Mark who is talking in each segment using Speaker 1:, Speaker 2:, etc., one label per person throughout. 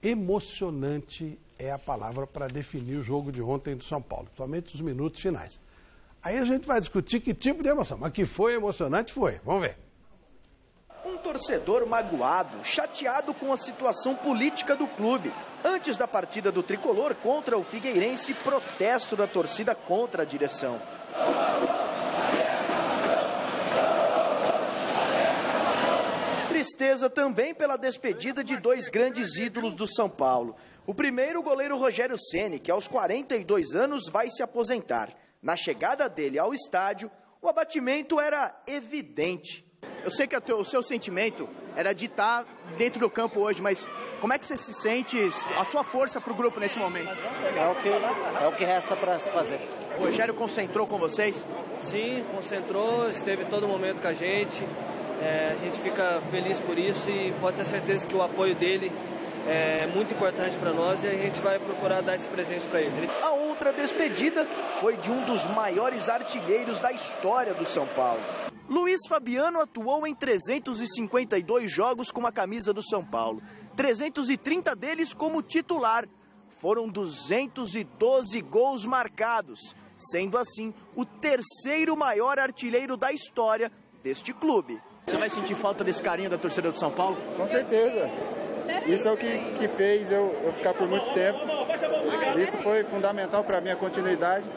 Speaker 1: Emocionante é a palavra para definir o jogo de ontem do São Paulo, principalmente os minutos finais. Aí a gente vai discutir que tipo de emoção, mas que foi emocionante foi. Vamos ver.
Speaker 2: Um torcedor magoado, chateado com a situação política do clube. Antes da partida do Tricolor contra o Figueirense, protesto da torcida contra a direção. Tristeza também pela despedida de dois grandes ídolos do São Paulo. O primeiro, o goleiro Rogério Ceni, que aos 42 anos vai se aposentar. Na chegada dele ao estádio, o abatimento era evidente. Eu sei que o seu sentimento era de estar dentro do campo hoje, mas como é que você se sente, a sua força para o grupo nesse momento?
Speaker 3: É o que resta para se fazer.
Speaker 2: O Rogério concentrou com vocês?
Speaker 4: Sim, concentrou, esteve todo momento com a gente. A gente fica feliz por isso e pode ter certeza que o apoio dele é muito importante para nós e a gente vai procurar dar esse presente para ele.
Speaker 2: A outra despedida foi de um dos maiores artilheiros da história do São Paulo. Luiz Fabiano atuou em 352 jogos com a camisa do São Paulo, 330 deles como titular. Foram 212 gols marcados, sendo assim o terceiro maior artilheiro da história deste clube.
Speaker 5: Você vai sentir falta desse carinho da torcida do São Paulo?
Speaker 6: Com certeza. Isso é o que fez eu ficar por muito tempo. Isso foi fundamental para a minha continuidade.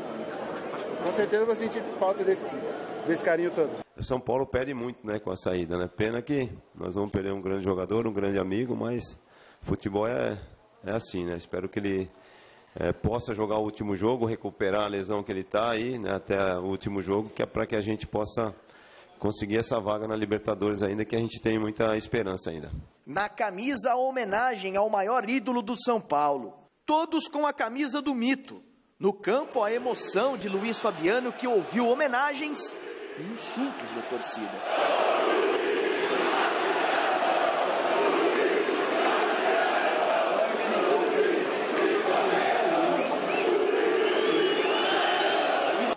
Speaker 6: Com certeza eu vou sentir falta desse carinho todo.
Speaker 7: O São Paulo perde muito, né, com a saída, né? Pena que nós vamos perder um grande jogador, um grande amigo, mas futebol é assim, né? Espero que ele possa jogar o último jogo, recuperar a lesão que ele está aí, né, até o último jogo, que é para que a gente possa conseguir essa vaga na Libertadores ainda, que a gente tem muita esperança ainda.
Speaker 2: Na camisa, a homenagem ao maior ídolo do São Paulo. Todos com a camisa do mito. No campo, a emoção de Luiz Fabiano, que ouviu homenagens e insultos da torcida.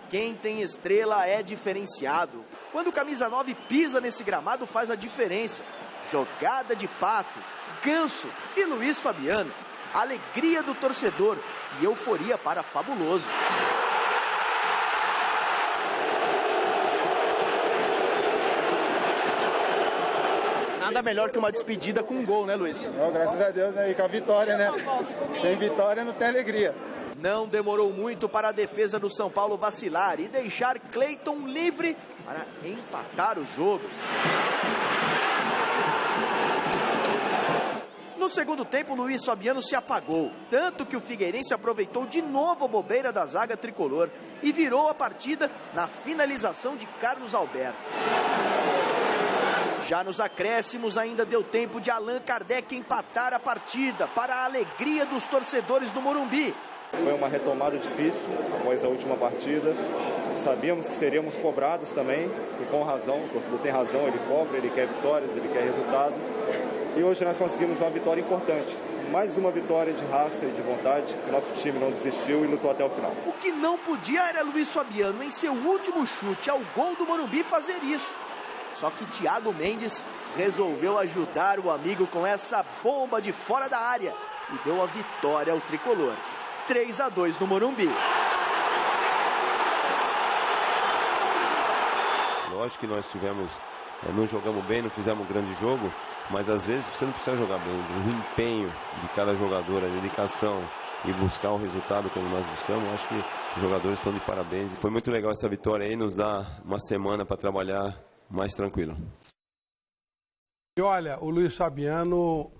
Speaker 2: Quem tem estrela é diferenciado. Quando o camisa 9 pisa nesse gramado, faz a diferença. Jogada de Pato, Ganso e Luiz Fabiano. Alegria do torcedor e euforia para Fabuloso. Nada melhor que uma despedida com um gol, né, Luiz?
Speaker 6: Graças a Deus, né? E com a vitória, né? Sem vitória não tem alegria.
Speaker 2: Não demorou muito para a defesa do São Paulo vacilar e deixar Cleiton livre para empatar o jogo. No segundo tempo, Luiz Fabiano se apagou, tanto que o Figueirense aproveitou de novo a bobeira da zaga tricolor e virou a partida na finalização de Carlos Alberto. Já nos acréscimos, ainda deu tempo de Allan Kardec empatar a partida para a alegria dos torcedores do Morumbi.
Speaker 8: Foi uma retomada difícil após a última partida. Sabíamos que seríamos cobrados também, e com razão, o torcedor tem razão, ele cobra, ele quer vitórias, ele quer resultado. E hoje nós conseguimos uma vitória importante. Mais uma vitória de raça e de vontade, que nosso time não desistiu e lutou até o final.
Speaker 2: O que não podia era Luiz Fabiano, em seu último chute ao gol do Morumbi, fazer isso. Só que Thiago Mendes resolveu ajudar o amigo com essa bomba de fora da área e deu a vitória ao tricolor. 3-2 no Morumbi.
Speaker 7: Lógico que nós não jogamos bem, não fizemos um grande jogo, mas às vezes você não precisa jogar bem. O empenho de cada jogador, a dedicação e buscar o resultado como nós buscamos, acho que os jogadores estão de parabéns. E foi muito legal essa vitória aí, nos dá uma semana para trabalhar mais tranquilo.
Speaker 1: E olha, o Luiz Fabiano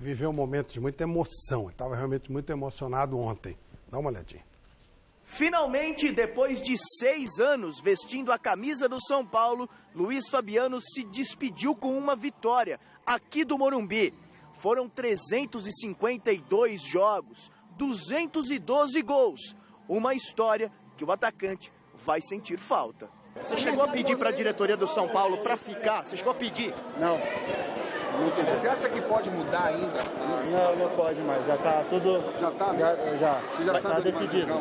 Speaker 1: viveu um momento de muita emoção. Ele estava realmente muito emocionado ontem. Dá uma olhadinha.
Speaker 2: Finalmente, depois de 6 anos vestindo a camisa do São Paulo, Luiz Fabiano se despediu com uma vitória aqui do Morumbi. Foram 352 jogos, 212 gols. Uma história que o atacante vai sentir falta.
Speaker 5: Você chegou a pedir para a diretoria do São Paulo para ficar? Você chegou a pedir?
Speaker 6: Não.
Speaker 9: Você acha que pode mudar ainda?
Speaker 6: Não pode mais. Já está tudo...
Speaker 9: Já está?
Speaker 6: Já.
Speaker 9: Você já sabe
Speaker 6: decidido.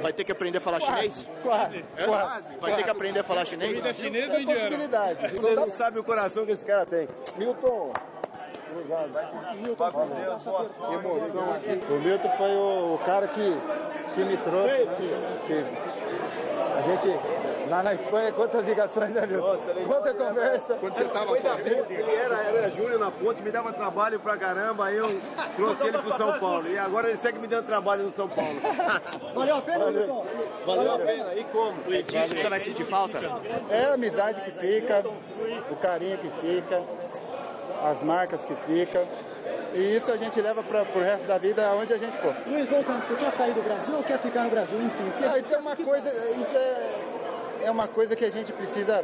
Speaker 5: Vai ter que aprender a falar chinês?
Speaker 6: Quase.
Speaker 5: Vai ter que aprender a falar chinês?
Speaker 6: Comida chinesa ou indiana? Possibilidade. Você não sabe o coração que esse cara tem.
Speaker 9: Milton,
Speaker 6: Emoção aqui. O Milton foi o cara que me trouxe. A gente, lá na Espanha, quantas ligações, né, Milton?
Speaker 5: Nossa,
Speaker 6: quanta conversa.
Speaker 5: Quando você estava sozinho, ele era júnior na ponte, me dava trabalho pra caramba, aí eu trouxe ele pro São Paulo. E agora ele segue me dando trabalho no São Paulo.
Speaker 6: Valeu a pena, Milton?
Speaker 5: Valeu a pena. E como?
Speaker 2: Disso que você vai sentir falta?
Speaker 6: É a amizade que fica, o carinho que fica, as marcas que ficam. E isso a gente leva para o resto da vida, aonde a gente for.
Speaker 10: Luiz, voltando, você quer sair do Brasil ou quer ficar no Brasil? Enfim.
Speaker 6: Isso é uma coisa que a gente precisa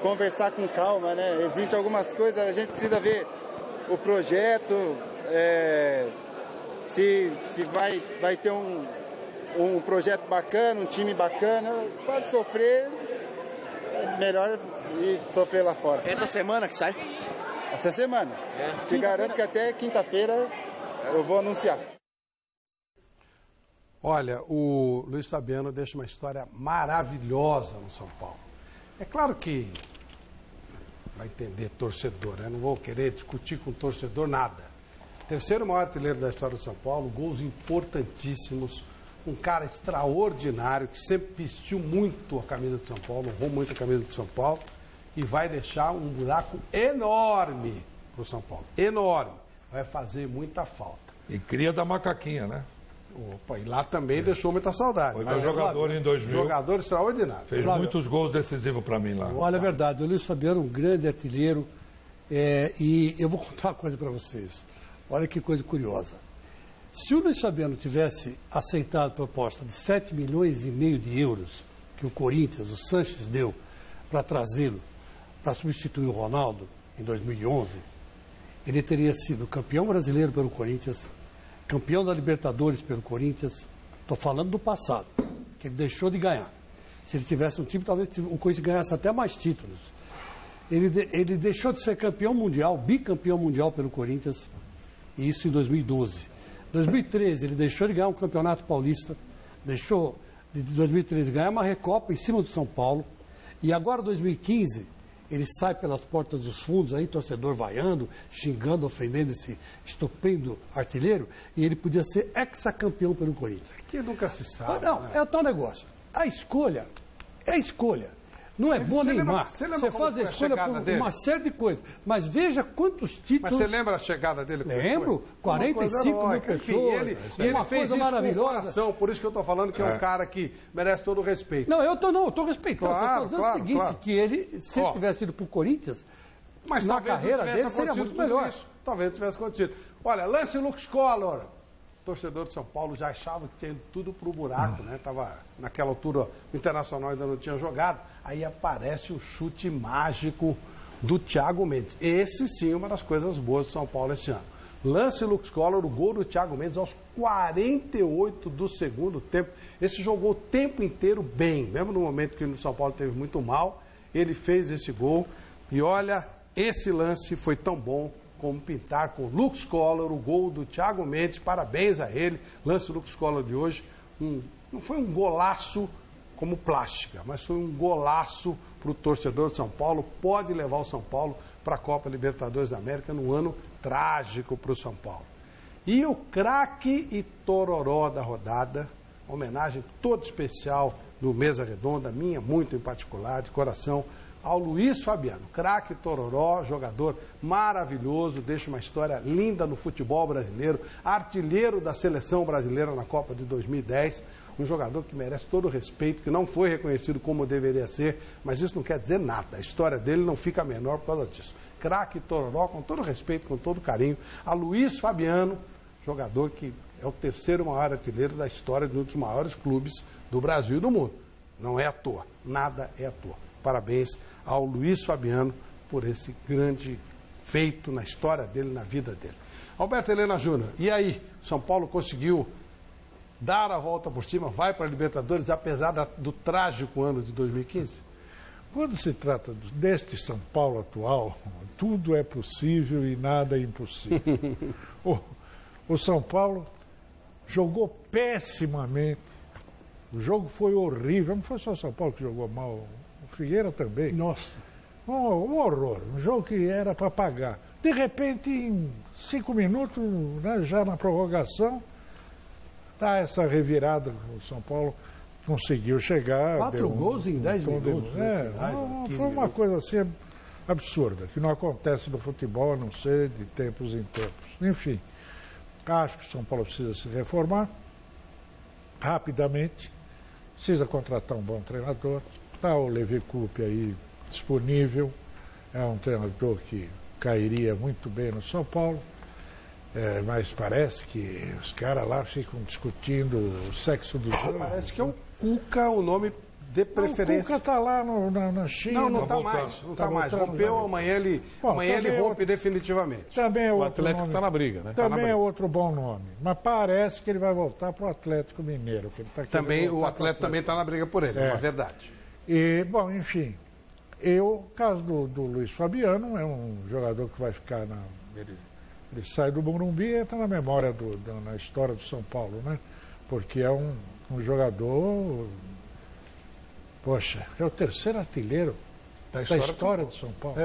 Speaker 6: conversar com calma, né? Existem algumas coisas, a gente precisa ver o projeto, se vai ter um projeto bacana, um time bacana. Pode sofrer, é melhor ir sofrer lá fora.
Speaker 2: Essa semana que sai?
Speaker 6: Essa semana. Te garanto que até quinta-feira eu vou anunciar.
Speaker 1: Olha, o Luiz Fabiano deixa uma história maravilhosa no São Paulo. É claro que vai entender torcedor, né? Não vou querer discutir com o torcedor nada. Terceiro maior artilheiro da história do São Paulo, gols importantíssimos, um cara extraordinário que sempre vestiu muito a camisa de São Paulo, honrou muito a camisa de São Paulo e vai deixar um buraco enorme para o São Paulo. Enorme. Vai fazer muita falta.
Speaker 11: E cria da macaquinha, né?
Speaker 1: Opa, e lá também deixou muita saudade.
Speaker 11: Foi meu jogador em 2000.
Speaker 1: Jogador extraordinário.
Speaker 11: Fez muitos gols decisivos para mim lá.
Speaker 12: Olha, é verdade. O Luiz Fabiano é um grande artilheiro. E eu vou contar uma coisa para vocês. Olha que coisa curiosa. Se o Luiz Fabiano tivesse aceitado a proposta de 7,5 milhões de euros que o Corinthians, o Sanches, deu para trazê-lo para substituir o Ronaldo em 2011, ele teria sido campeão brasileiro pelo Corinthians, campeão da Libertadores pelo Corinthians. Estou falando do passado, que ele deixou de ganhar. Se ele tivesse um time, talvez o Corinthians ganhasse até mais títulos. Ele deixou de ser campeão mundial, bicampeão mundial pelo Corinthians, e isso em 2012. Em 2013, ele deixou de ganhar um campeonato paulista, deixou de 2013 ganhar uma Recopa em cima do São Paulo, e agora, em 2015, ele sai pelas portas dos fundos, aí, torcedor vaiando, xingando, ofendendo esse estupendo artilheiro, e ele podia ser hexacampeão pelo Corinthians.
Speaker 1: Que nunca se sabe.
Speaker 12: Não,
Speaker 1: né?
Speaker 12: é o tal negócio. A escolha é a escolha. Não é bom nem má. Você faz a escolha por uma série de coisas. Mas veja quantos títulos...
Speaker 1: Mas você lembra a chegada dele?
Speaker 12: Lembro. 45 mil pessoas.
Speaker 1: E ele fez isso com o coração. Por isso que eu estou falando que é um cara que merece todo o respeito.
Speaker 12: Não, eu estou respeitando.
Speaker 1: Claro,
Speaker 12: eu estou dizendo o seguinte, que ele, se ele tivesse ido para o Corinthians,
Speaker 1: mas
Speaker 12: na carreira dele seria muito melhor.
Speaker 1: Isso. Talvez tivesse acontecido. Olha, lance Lux Collor. O torcedor de São Paulo já achava que tinha ido tudo para o buraco, né? Tava, naquela altura, o Internacional ainda não tinha jogado. Aí aparece o chute mágico do Thiago Mendes. Esse sim é uma das coisas boas do São Paulo esse ano. Lance Lux Collor, o gol do Thiago Mendes aos 48 do segundo tempo. Esse jogou o tempo inteiro bem, mesmo no momento que o São Paulo teve muito mal, ele fez esse gol. E olha, esse lance foi tão bom como pintar com Lux Collor, o gol do Thiago Mendes, parabéns a ele. Lance Lux Collor de hoje, não foi um golaço como plástica, mas foi um golaço para o torcedor de São Paulo, pode levar o São Paulo para a Copa Libertadores da América num ano trágico para o São Paulo. E o craque e tororó da rodada, homenagem toda especial do Mesa Redonda, minha muito em particular, de coração, ao Luiz Fabiano, craque tororó, jogador maravilhoso, deixa uma história linda no futebol brasileiro, artilheiro da seleção brasileira na Copa de 2010, um jogador que merece todo o respeito, que não foi reconhecido como deveria ser, mas isso não quer dizer nada, a história dele não fica menor por causa disso. Craque tororó, com todo o respeito, com todo o carinho, a Luiz Fabiano, jogador que é o terceiro maior artilheiro da história de um dos maiores clubes do Brasil e do mundo. Não é à toa, nada é à toa. Parabéns ao Luiz Fabiano por esse grande feito na história dele, na vida dele. Alberto Helena Júnior, e aí? São Paulo conseguiu dar a volta por cima, vai para a Libertadores, apesar do trágico ano de 2015?
Speaker 13: Quando se trata deste São Paulo atual, tudo é possível e nada é impossível. O São Paulo jogou pessimamente, o jogo foi horrível, não foi só o São Paulo que jogou mal, o Figueira também.
Speaker 12: Nossa.
Speaker 13: Um horror, um jogo que era para pagar. De repente, em 5 minutos, né, já na prorrogação, dá essa revirada. O São Paulo conseguiu chegar.
Speaker 12: 4 gols em 10 minutos.
Speaker 13: Foi uma coisa assim absurda, que não acontece no futebol, a não ser de tempos em tempos. Enfim, acho que o São Paulo precisa se reformar rapidamente, precisa contratar um bom treinador. Está o Levi Coupe aí disponível, é um treinador que cairia muito bem no São Paulo, mas parece que os caras lá ficam discutindo o sexo do jogo.
Speaker 1: Parece que é o Cuca o nome de preferência.
Speaker 13: O Cuca está lá na China.
Speaker 1: Não está mais. Não está mais. Rompeu, amanhã ele rompe definitivamente.
Speaker 13: Também é
Speaker 14: o
Speaker 13: outro
Speaker 14: Atlético
Speaker 13: nome.
Speaker 14: Está na briga, né?
Speaker 13: Também é outro bom nome. Mas parece que ele vai voltar para o Atlético Mineiro. Que ele tá
Speaker 1: também, o Atlético também está na briga por ele, é uma verdade.
Speaker 13: E, bom, enfim, o caso do Luiz Fabiano é um jogador que vai ficar ele sai do Morumbi e entra na memória na história do São Paulo, né? Porque é um jogador, poxa, é o 3º artilheiro da história do São Paulo.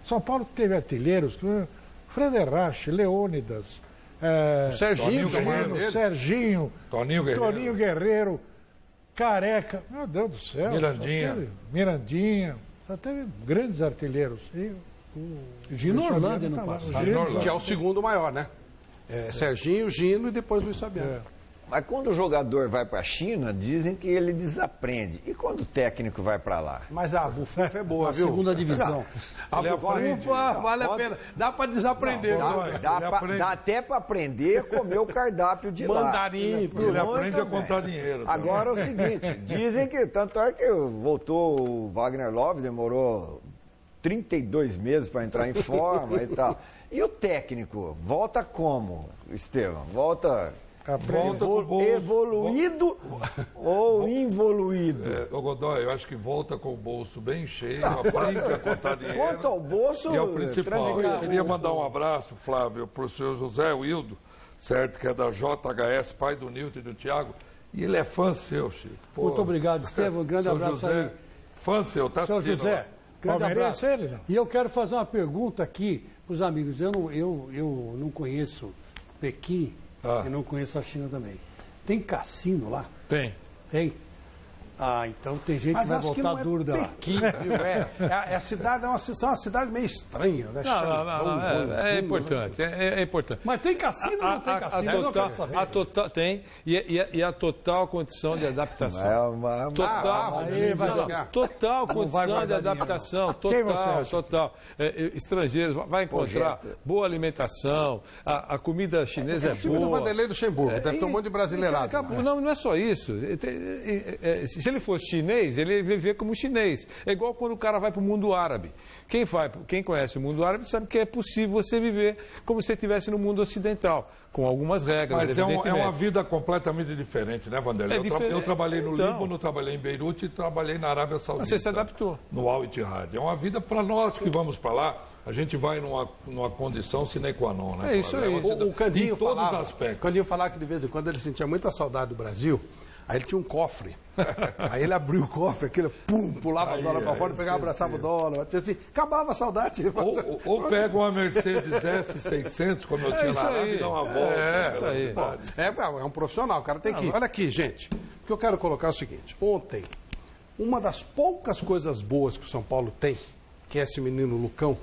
Speaker 13: São Paulo teve artilheiros, Frederich, Leônidas, Serginho, Toninho Guerreiro, Careca, meu Deus do céu. Mirandinha, só teve grandes artilheiros. E
Speaker 12: o Gino Orlando não passa.
Speaker 1: Que é o segundo maior, né? Serginho, Gino e depois Luiz Fabiano.
Speaker 15: Mas quando o jogador vai para a China, dizem que ele desaprende. E quando o técnico vai para lá?
Speaker 1: Mas a Bufunfa é boa, viu?
Speaker 12: Segunda divisão.
Speaker 1: A Bufunfa vale a pena. Dá para desaprender.
Speaker 15: Dá até para aprender a comer o cardápio de lá.
Speaker 1: Mandarim, tudo.
Speaker 11: Ele aprende a contar dinheiro.
Speaker 15: Agora é o seguinte, dizem que, tanto é que voltou o Wagner Love, demorou 32 meses para entrar em forma e tal. E o técnico, volta como, Estevam? Volta evoluído ou involuído?
Speaker 11: Godoy, eu acho que volta com o bolso bem cheio, aprende a contar dinheiro.
Speaker 15: Quanto ao bolso,
Speaker 11: e é o principal. Eu queria mandar um abraço, Flávio, para o senhor José Wildo, certo, que é da JHS, pai do Nilton e do Thiago, e ele é fã seu, Chico.
Speaker 12: Pô, muito obrigado, Estevam, grande abraço
Speaker 11: José,
Speaker 12: aí.
Speaker 11: Fã seu, tá assistindo?
Speaker 12: José, grande abraço. E eu quero fazer uma pergunta aqui para os amigos. Eu não conheço Pequim, eu não conheço a China também. Tem cassino lá?
Speaker 11: Tem.
Speaker 12: Tem? Ah, então tem gente que vai voltar duro da lá.
Speaker 1: A cidade é uma cidade meio estranha. Né?
Speaker 14: É importante, é importante.
Speaker 12: Mas tem cassino ou não tem cassino?
Speaker 14: Tem, e a total condição de adaptação. Total condição de adaptação, total. Estrangeiros, vai encontrar boa alimentação, a comida chinesa é boa.
Speaker 1: O Vanderlei do Luxemburgo, deve ter um monte de brasileirado.
Speaker 14: Não é só isso. Se ele fosse chinês, ele ia viver como chinês. É igual quando o cara vai para o mundo árabe. Quem conhece o mundo árabe sabe que é possível você viver como se você estivesse no mundo ocidental, com algumas regras.
Speaker 11: Mas é uma vida completamente diferente, né, Vanderlei? Eu trabalhei no Líbano, trabalhei em Beirute e trabalhei na Arábia Saudita.
Speaker 14: Você se adaptou.
Speaker 11: No Al Ittihad. É uma vida para nós que vamos para lá. A gente vai numa condição sine qua non, né?
Speaker 14: É isso aí.
Speaker 1: O Candinho falava que de vez em quando ele sentia muita saudade do Brasil. Aí ele tinha um cofre. Aí ele abriu o cofre, pulava o dólar para fora, pegava, abraçava o dólar. Assim, acabava a saudade.
Speaker 11: Ou pega uma Mercedes S600, como eu tinha lá, e dá uma volta.
Speaker 14: Isso aí.
Speaker 1: É um profissional, o cara tem que ir. Olha aqui, gente. O que eu quero colocar é o seguinte. Ontem, uma das poucas coisas boas que o São Paulo tem, que é esse menino Lucão,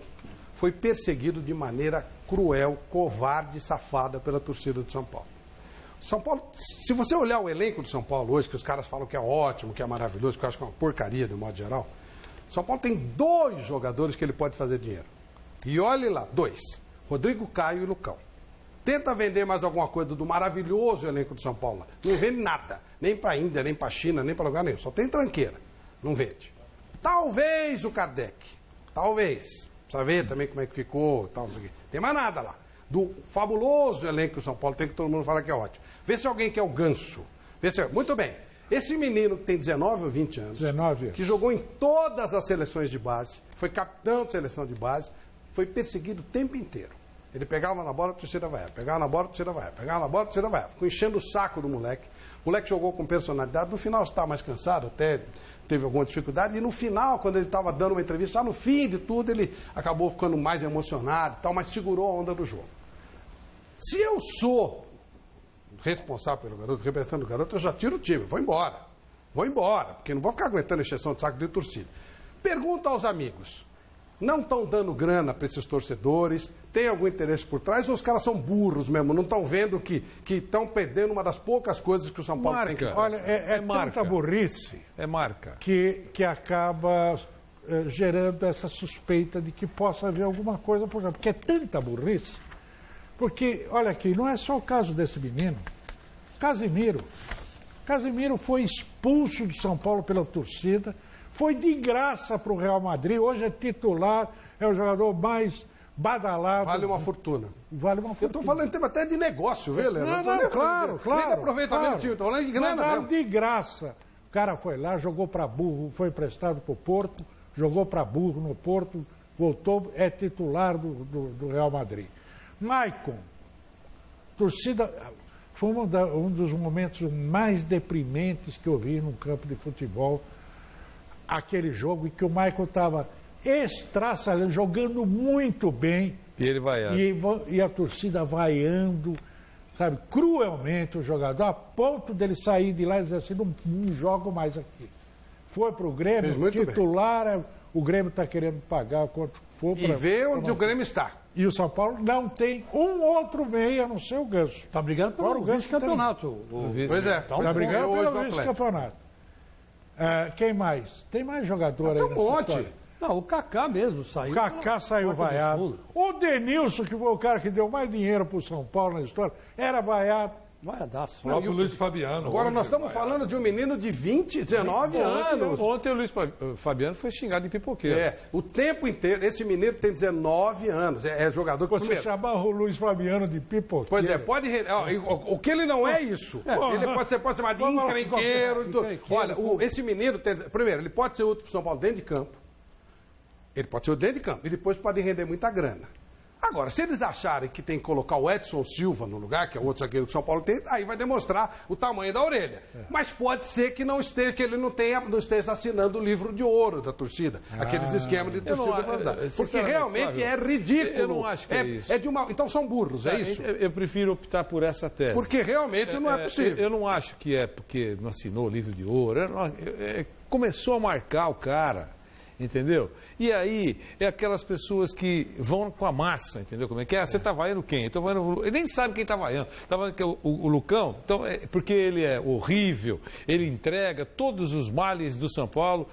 Speaker 1: foi perseguido de maneira cruel, covarde e safada pela torcida do São Paulo. São Paulo, se você olhar o elenco do São Paulo hoje, que os caras falam que é ótimo, que é maravilhoso, que eu acho que é uma porcaria de modo geral, São Paulo tem 2 jogadores que ele pode fazer dinheiro. E olhe lá, 2. Rodrigo Caio e Lucão. Tenta vender mais alguma coisa do maravilhoso elenco do São Paulo. Não vende nada. Nem para a Índia, nem para a China, nem para lugar nenhum. Só tem tranqueira. Não vende. Talvez o Kardec. Talvez. Precisa ver também como é que ficou. Tal, não sei o quê. Tem mais nada lá. Do fabuloso elenco que o São Paulo tem, que todo mundo fala que é ótimo. Vê se alguém quer o Ganso. Muito bem. Esse menino que tem 19 ou 20 anos, que jogou em todas as seleções de base, foi capitão de seleção de base, foi perseguido o tempo inteiro. Ele pegava na bola, a torcida vai. Pegava na bola, a torcida vai. Pegava na bola, a torcida vai. Ficou enchendo o saco do moleque. O moleque jogou com personalidade. No final está mais cansado, até teve alguma dificuldade, e no final, quando ele estava dando uma entrevista, já no fim de tudo, ele acabou ficando mais emocionado e tal, mas segurou a onda do jogo. Se eu sou responsável pelo garoto, representando o garoto, eu já tiro o time, vou embora, porque não vou ficar aguentando encheção de saco de torcida. Pergunta aos amigos, não estão dando grana para esses torcedores, tem algum interesse por trás, ou os caras são burros mesmo, não estão vendo que estão perdendo uma das poucas coisas que o São Paulo tem que fazer?
Speaker 13: Olha, é tanta burrice que acaba gerando essa suspeita de que possa haver alguma coisa por trás, porque é tanta burrice. Porque, olha aqui, não é só o caso desse menino. Casimiro foi expulso de São Paulo pela torcida, foi de graça para o Real Madrid, hoje é titular, é o jogador mais badalado.
Speaker 1: Vale uma fortuna.
Speaker 13: Vale uma fortuna.
Speaker 1: Eu estou falando em termos até de negócio, viu, Leandro?
Speaker 13: Não, claro.
Speaker 1: Nem aproveitamento do time, estou falando de grana mesmo.
Speaker 13: De graça. O cara foi lá, jogou para burro, foi emprestado para o Porto, jogou para burro no Porto, voltou, é titular do Real Madrid. Maicon, torcida, foi um dos momentos mais deprimentes que eu vi no campo de futebol, aquele jogo em que o Maicon estava estraçalhando, jogando muito bem.
Speaker 14: E ele vaiando.
Speaker 13: E a torcida vaiando, sabe, cruelmente o jogador, a ponto dele sair de lá e dizer assim, não jogo mais aqui. Foi para o Grêmio, titular, o Grêmio está querendo pagar quanto for.
Speaker 1: E vê onde o Grêmio está.
Speaker 13: E o São Paulo não tem um outro meia, a não ser o Ganso.
Speaker 12: Está brigando pelo vice-campeonato.
Speaker 13: Pois é, está brigando pelo vice-campeonato. Quem mais? Tem mais jogador aí nessa história?
Speaker 12: Não, o Kaká mesmo saiu.
Speaker 13: O Kaká saiu vaiado. O Denilson, que foi o cara que deu mais dinheiro para o São Paulo na história, era vaiado.
Speaker 12: Vaiadaço.
Speaker 11: O Luiz Fabiano.
Speaker 1: Agora nós estamos falando de um menino de 19 anos.
Speaker 14: Ontem o Luiz Fabiano foi xingado de pipoqueiro.
Speaker 1: O tempo inteiro. Esse menino tem 19 anos. É jogador que...
Speaker 13: Você chamar o Luiz Fabiano de pipoqueiro.
Speaker 1: Pois é, pode... O que ele não é isso. Ele pode ser chamado de encrenqueiro. Olha, esse menino... Primeiro, ele pode ser útil para o São Paulo dentro de campo. Ele pode ser dentro de campo. E depois pode render muita grana. Agora, se eles acharem que tem que colocar o Edson Silva no lugar, que é outro zagueiro que o São Paulo tem, aí vai demonstrar o tamanho da orelha. Mas pode ser que não esteja, que ele não esteja assinando o livro de ouro da torcida. Aqueles esquemas de torcida organizada. Porque realmente é ridículo.
Speaker 14: Eu não acho que é isso.
Speaker 1: Então são burros, é isso?
Speaker 14: Eu prefiro optar por essa tese.
Speaker 1: Porque realmente não é possível.
Speaker 14: Eu não acho que é porque não assinou o livro de ouro. Começou a marcar o cara. Entendeu? E aí, é aquelas pessoas que vão com a massa, entendeu? Como é que é? Você está vaiando quem? Eu tô vaiando... Ele nem sabe quem está vaiando. Está vaiando que é o Lucão, então, porque ele é horrível, ele entrega, todos os males do São Paulo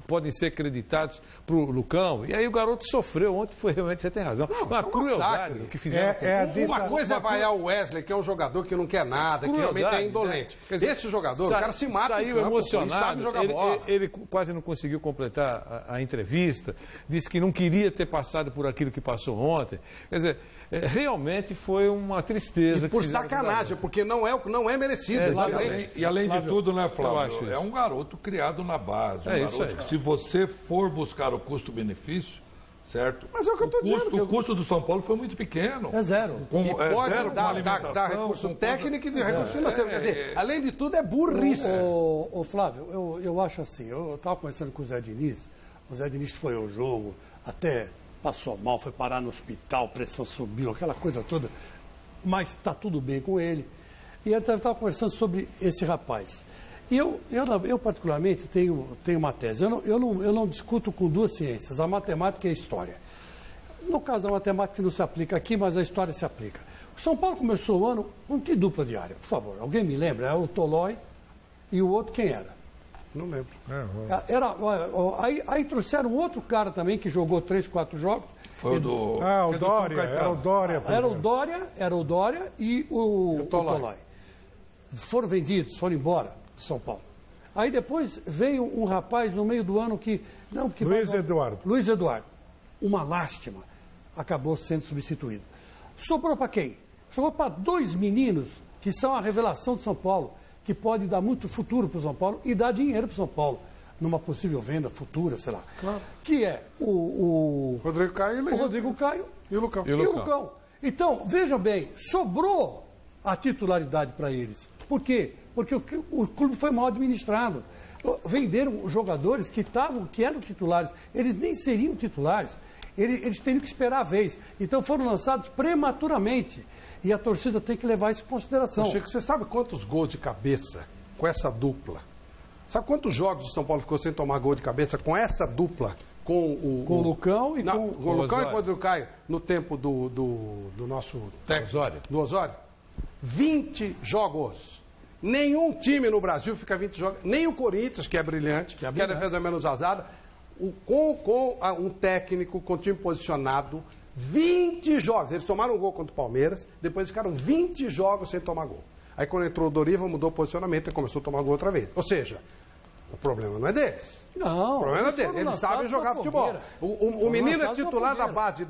Speaker 14: podem ser creditados para o Lucão. E aí o garoto sofreu ontem, realmente, você tem razão. Uma crueldade que fizeram.
Speaker 1: Uma coisa é vaiar o Wesley, que é um jogador que não quer nada, que realmente é indolente. Né? Esse jogador, o cara se mata.
Speaker 14: Saiu emocionado,
Speaker 1: ele sabe jogar bola.
Speaker 14: Ele quase não conseguiu completar a entrevista, disse que não queria ter passado por aquilo que passou ontem. Quer dizer, realmente foi uma tristeza.
Speaker 1: E por sacanagem, porque não é merecido.
Speaker 11: E além de tudo, né, Flávio? É um garoto criado na base. Que, se você for buscar o custo-benefício, certo?
Speaker 1: Mas é o que eu estou dizendo.
Speaker 11: O custo do São Paulo foi muito pequeno.
Speaker 12: É zero.
Speaker 1: E pode dar recurso técnico e recurso financeiro. Quer dizer, além de tudo, é burrice.
Speaker 12: Ô Flávio, eu acho assim, eu estava conversando com o Zé Diniz, foi ao jogo, até passou mal, foi parar no hospital, pressão subiu, aquela coisa toda, mas está tudo bem com ele. E eu estava conversando sobre esse rapaz. E eu particularmente, tenho uma tese. Eu não discuto com duas ciências, a matemática e a história. No caso da matemática não se aplica aqui, mas a história se aplica. O São Paulo começou o ano com que dupla de área? Por favor, alguém me lembra? Era o Tolói e o outro quem era?
Speaker 1: Não lembro.
Speaker 12: Aí trouxeram outro cara também que jogou 3, 4 jogos.
Speaker 11: Foi o do...
Speaker 13: o Dória. Era o Dória
Speaker 12: e o Tolói. Foram vendidos, foram embora de São Paulo. Aí depois veio um rapaz no meio do ano que...
Speaker 13: Luiz Eduardo.
Speaker 12: Uma lástima. Acabou sendo substituído. Sobrou para quem? Sobrou para 2 meninos que são a revelação de São Paulo, que pode dar muito futuro para o São Paulo e dar dinheiro para o São Paulo, numa possível venda futura, sei lá.
Speaker 1: Claro.
Speaker 12: Que é o
Speaker 1: Rodrigo Caio
Speaker 12: e o Lucão. Então, veja bem, sobrou a titularidade para eles. Por quê? Porque o clube foi mal administrado. Venderam jogadores que eram titulares, eles nem seriam titulares, eles teriam que esperar a vez. Então foram lançados prematuramente. E a torcida tem que levar isso em consideração.
Speaker 1: Chico, você sabe quantos gols de cabeça com essa dupla? Sabe quantos jogos o São Paulo ficou sem tomar gol de cabeça com essa dupla? Com o
Speaker 12: Lucão e
Speaker 1: com o Lucão e com o Rodrigo Caio, no tempo do nosso técnico, do Osório? 20 jogos. Nenhum time no Brasil fica 20 jogos, nem o Corinthians, que é brilhante, que é a defesa menos vazada, com um técnico, com o time posicionado, 20 jogos. Eles tomaram um gol contra o Palmeiras, depois ficaram 20 jogos sem tomar gol. Aí quando entrou o Doriva, mudou o posicionamento e começou a tomar gol outra vez. Ou seja, o problema não é deles.
Speaker 12: Não.
Speaker 1: O problema é deles. Eles sabem jogar futebol. O menino é titular da base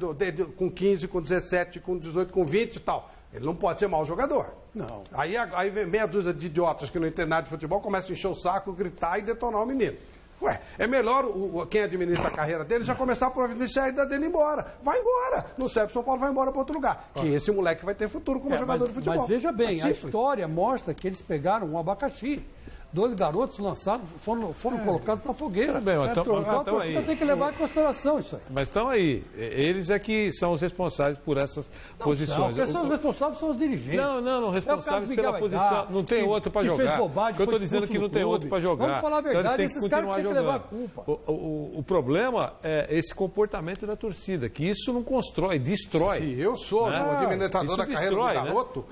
Speaker 1: com 15, com 17, com 18, com 20 e tal. Ele não pode ser mau jogador.
Speaker 12: Não.
Speaker 1: Aí vem meia dúzia de idiotas que não entendem nada de futebol, começam a encher o saco, gritar e detonar o menino. Ué, é melhor quem administra a carreira dele já começar a providenciar a ida dele embora. Vai embora. Não serve, São Paulo vai embora para outro lugar. Que esse moleque vai ter futuro como jogador de futebol.
Speaker 12: Mas veja bem, a história mostra que eles pegaram um abacaxi. 2 garotos lançados foram colocados na fogueira.
Speaker 14: Bem, então
Speaker 12: a torcida tem que levar em consideração isso aí.
Speaker 14: Mas estão aí. Eles é que são os responsáveis por essas posições.
Speaker 12: Quem são os responsáveis são os dirigentes.
Speaker 14: Não, responsáveis pela posição. Não tem outro para jogar.
Speaker 12: Fez bobagem,
Speaker 14: eu estou dizendo que não tem outro para jogar.
Speaker 12: Vamos falar a verdade,
Speaker 14: então,
Speaker 12: esses caras têm que levar a culpa.
Speaker 14: O problema é esse comportamento da torcida, que isso não constrói, destrói.
Speaker 1: Se eu sou o administrador da carreira do garoto,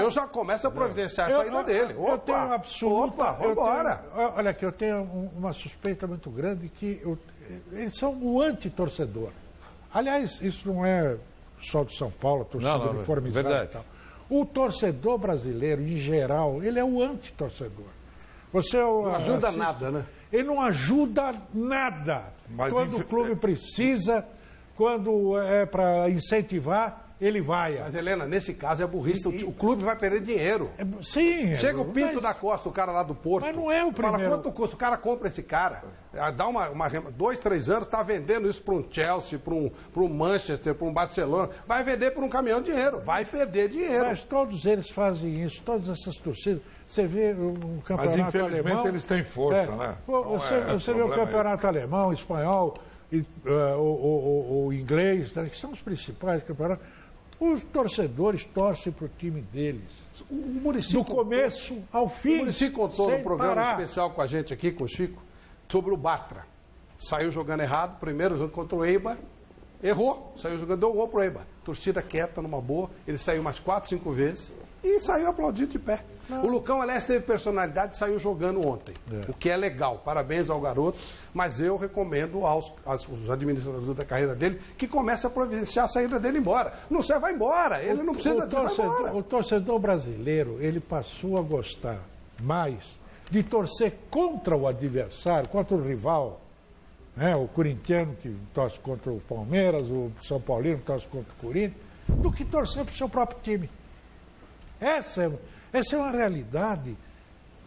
Speaker 1: eu já começo a providenciar a saída dele.
Speaker 13: Eu tenho um absoluto.
Speaker 1: Vambora.
Speaker 13: Olha aqui, eu tenho uma suspeita muito grande que eles são o anti-torcedor. Aliás, isso não é só do São Paulo, a torcida uniformizada
Speaker 14: verdade.
Speaker 13: E tal. O torcedor brasileiro, em geral, ele é o anti-torcedor.
Speaker 1: Não ajuda nada, né?
Speaker 13: Ele não ajuda nada. Mas quando o clube precisa, quando é para incentivar, ele vai.
Speaker 1: Mas, Helena, nesse caso é burrice. O clube vai perder dinheiro.
Speaker 13: Sim.
Speaker 1: Chega o Pinto da Costa, o cara lá do Porto.
Speaker 13: Mas não é o primeiro.
Speaker 1: Fala, quanto custa? O cara compra esse cara. Dá 2, 3 anos, está vendendo isso para um Chelsea, para um Manchester, para um Barcelona. Vai vender por um caminhão de dinheiro. Vai perder dinheiro.
Speaker 13: Mas todos eles fazem isso, todas essas torcidas. Você vê um campeonato alemão...
Speaker 11: Mas infelizmente eles têm força, né?
Speaker 13: Você vê o campeonato alemão, espanhol, o inglês, né, que são os principais campeonatos. Os torcedores torcem para o time deles. Do começo ao fim.
Speaker 1: O Muricy contou no programa especial com a gente aqui, com o Chico, sobre o Batra. Saiu jogando errado, primeiro jogo contra o Eibar, errou, saiu jogando, deu gol pro Eibar. Torcida quieta, numa boa, ele saiu umas 4, 5 vezes e saiu aplaudido de pé. O Lucão, aliás, teve personalidade e saiu jogando ontem, o que é legal. Parabéns ao garoto, mas eu recomendo aos administradores da carreira dele que comece a providenciar a saída dele embora. Não serve, vai embora, ele não precisa de embora.
Speaker 13: O torcedor brasileiro, ele passou a gostar mais de torcer contra o adversário, contra o rival, né? O corintiano que torce contra o Palmeiras, o São Paulino que torce contra o Corinthians, do que torcer para o seu próprio time. Essa é uma realidade,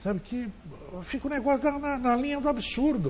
Speaker 13: sabe, que fica um negócio na linha do absurdo.